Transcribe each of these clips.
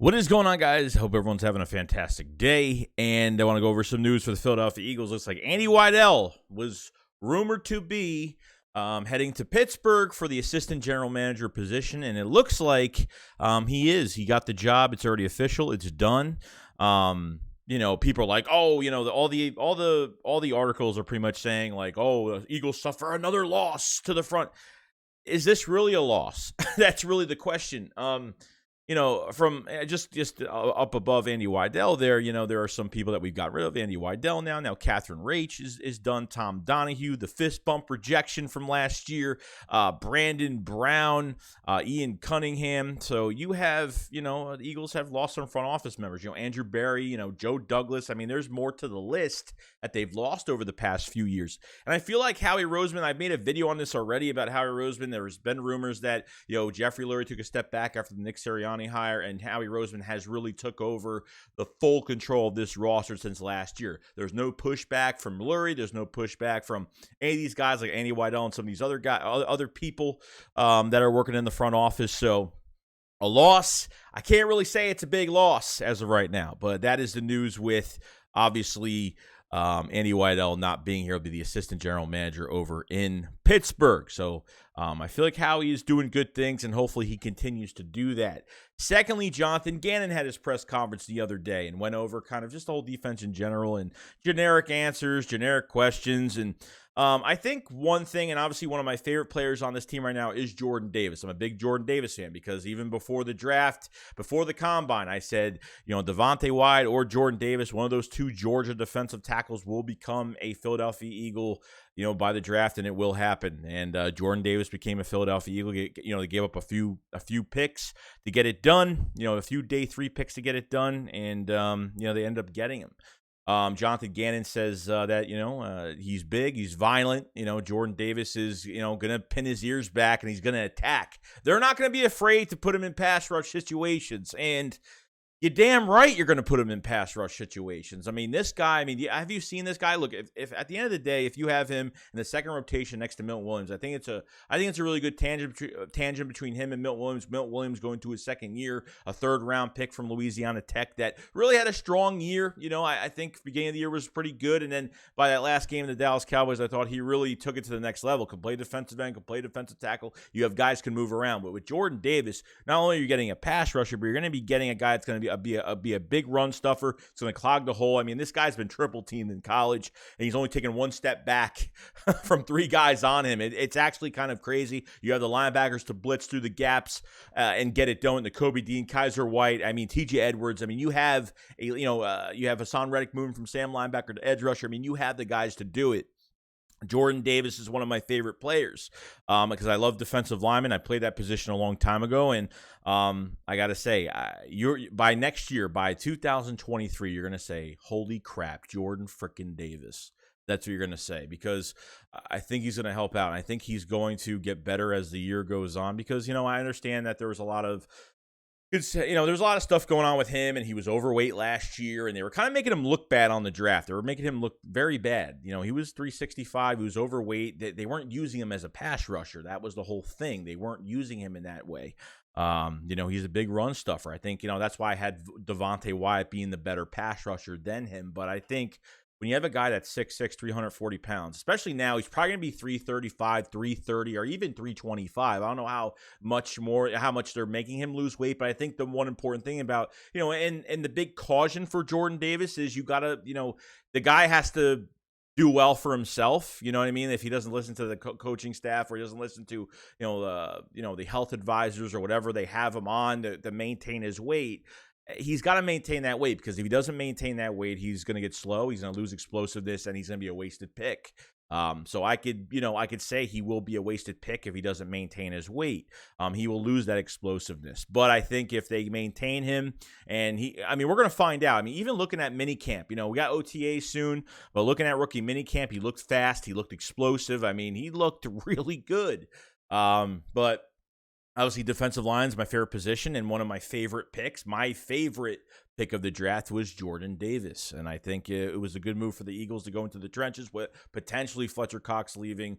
What is going on, guys? Hope everyone's having a fantastic day. And I want to go over some news for the Philadelphia Eagles. Looks like Andy Weidl was rumored to be heading to Pittsburgh for the assistant general manager position, and it looks like he is. He got the job. It's already official. It's done. People are like, oh, all the articles are pretty much saying like, oh, the Eagles suffer another loss to the front. Is this really a loss? That's really the question. From just up above Andy Weidl there are some people that we've got rid of. Andy Weidl now Catherine Raich is done. Tom Donahue, the fist bump rejection from last year, Brandon Brown, Ian Cunningham. So you have, the Eagles have lost some front office members, Andrew Berry, Joe Douglas. I mean, there's more to the list that they've lost over the past few years. And I feel like Howie Roseman, I've made a video on this already about Howie Roseman. There's been rumors that, Jeffrey Lurie took a step back after the Nick Sirianni hire, and Howie Roseman has really took over the full control of this roster since last year. There's no pushback from Lurie. There's no pushback from any of these guys like Andy Weidl and some of these other people that are working in the front office. So a loss, I can't really say it's a big loss as of right now, but that is the news with obviously Andy Weidl not being here. Will be the assistant general manager over in Pittsburgh. So I feel like Howie is doing good things, and hopefully he continues to do that. Secondly, Jonathan Gannon had his press conference the other day and went over kind of just the whole defense in general and generic answers, generic questions. And I think one thing, and obviously one of my favorite players on this team right now is Jordan Davis. I'm a big Jordan Davis fan because even before the draft, before the combine, I said, Devontae White or Jordan Davis, one of those two Georgia defensive tackles will become a Philadelphia Eagle, by the draft, and it will happen. And Jordan Davis became a Philadelphia Eagle. They gave up a few picks to get it done. A few day 3 picks to get it done, and they end up getting him. Jonathan Gannon says that, he's big, he's violent. Jordan Davis is, going to pin his ears back and he's going to attack. They're not going to be afraid to put him in pass rush situations. And you're damn right you're going to put him in pass rush situations. I mean, this guy, have you seen this guy? Look, if at the end of the day, if you have him in the second rotation next to Milton Williams, I think it's a really good tangent between him and Milton Williams. Milton Williams going to his second year, a third-round pick from Louisiana Tech that really had a strong year. I think beginning of the year was pretty good, and then by that last game of the Dallas Cowboys, I thought he really took it to the next level. Could play defensive end, could play defensive tackle. You have guys can move around, but with Jordan Davis, not only are you getting a pass rusher, but you're going to be getting a guy that's going to be a big run stuffer. It's going to clog the hole. I mean, this guy's been triple teamed in college, and he's only taken one step back from 3 guys on him. It's actually kind of crazy. You have the linebackers to blitz through the gaps and get it done. The Kobe Dean, Kaiser White, T.J. Edwards. You have you have Hassan Reddick moving from Sam linebacker to edge rusher. You have the guys to do it. Jordan Davis is one of my favorite players because I love defensive linemen. I played that position a long time ago, and I got to say, by next year, by 2023, you're going to say, holy crap, Jordan frickin' Davis. That's what you're going to say, because I think he's going to help out. And I think he's going to get better as the year goes on because, I understand that there was a lot of there's a lot of stuff going on with him, and he was overweight last year, and they were kind of making him look bad on the draft. They were making him look very bad. He was 365. He was overweight. They weren't using him as a pass rusher. That was the whole thing. They weren't using him in that way. He's a big run stuffer. I think, that's why I had Devontae Wyatt being the better pass rusher than him. But I think when you have a guy that's 6'6", 340 pounds, especially now, he's probably going to be 335, 330, or even 325. I don't know how much they're making him lose weight, but I think the one important thing about, and the big caution for Jordan Davis is you got to, the guy has to do well for himself. You know what I mean? If he doesn't listen to the coaching staff, or he doesn't listen to, the health advisors or whatever they have him on to maintain his weight, he's got to maintain that weight, because if he doesn't maintain that weight, he's going to get slow. He's going to lose explosiveness, and he's going to be a wasted pick. So I could say he will be a wasted pick if he doesn't maintain his weight. He will lose that explosiveness. But I think if they maintain him, and we're going to find out. Even looking at minicamp, we got OTA soon, but looking at rookie minicamp, he looked fast. He looked explosive. He looked really good. But obviously, defensive line is my favorite position, and one of my favorite picks. My favorite pick of the draft was Jordan Davis, and I think it was a good move for the Eagles to go into the trenches with potentially Fletcher Cox leaving.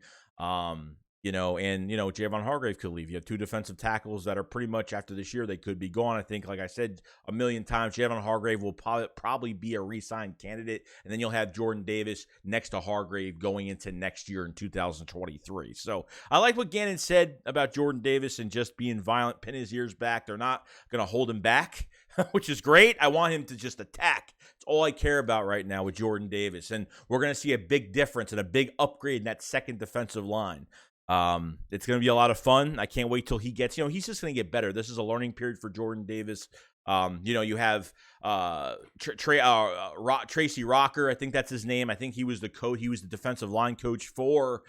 and Javon Hargrave could leave. You have two defensive tackles that are pretty much after this year, they could be gone. I think, like I said a million times, Javon Hargrave will probably be a re-sign candidate, and then you'll have Jordan Davis next to Hargrave going into next year in 2023. So I like what Gannon said about Jordan Davis and just being violent, pin his ears back. They're not going to hold him back, which is great. I want him to just attack. It's all I care about right now with Jordan Davis, and we're going to see a big difference and a big upgrade in that second defensive line. It's going to be a lot of fun. I can't wait till he gets, he's just going to get better. This is a learning period for Jordan Davis. You have Tracy Rocker. I think that's his name. I think he was the coach. He was the defensive line coach for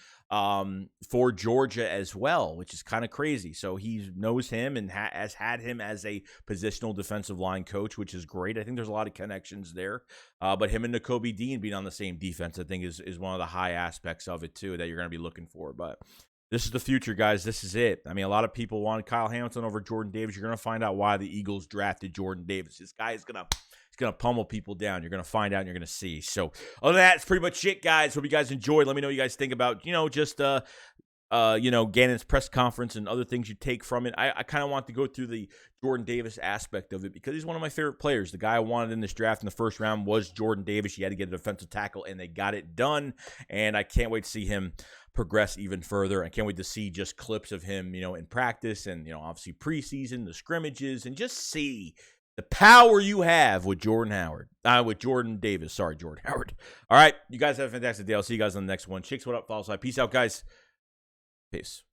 Georgia as well, which is kind of crazy. So he knows him and has had him as a positional defensive line coach, which is great. I think there's a lot of connections there. But him and Nakobe Dean being on the same defense, I think is one of the high aspects of it too that you're going to be looking for. But this is the future, guys. This is it. I mean, a lot of people wanted Kyle Hamilton over Jordan Davis. You're going to find out why the Eagles drafted Jordan Davis. This guy is going to pummel people down. You're going to find out and you're going to see. So other than that, it's pretty much it, guys. Hope you guys enjoyed. Let me know what you guys think about, Gannon's press conference and other things you take from it. I kind of want to go through the Jordan Davis aspect of it because he's one of my favorite players. The guy I wanted in this draft in the first round was Jordan Davis. You had to get a defensive tackle, and they got it done. And I can't wait to see him progress even further. I can't wait to see just clips of him, in practice and, obviously preseason, the scrimmages, and just see the power you have with Jordan Davis. Sorry, Jordan Howard. All right, you guys have a fantastic day. I'll see you guys on the next one. Shakes, what up? Follow us. Peace out, guys. Peace.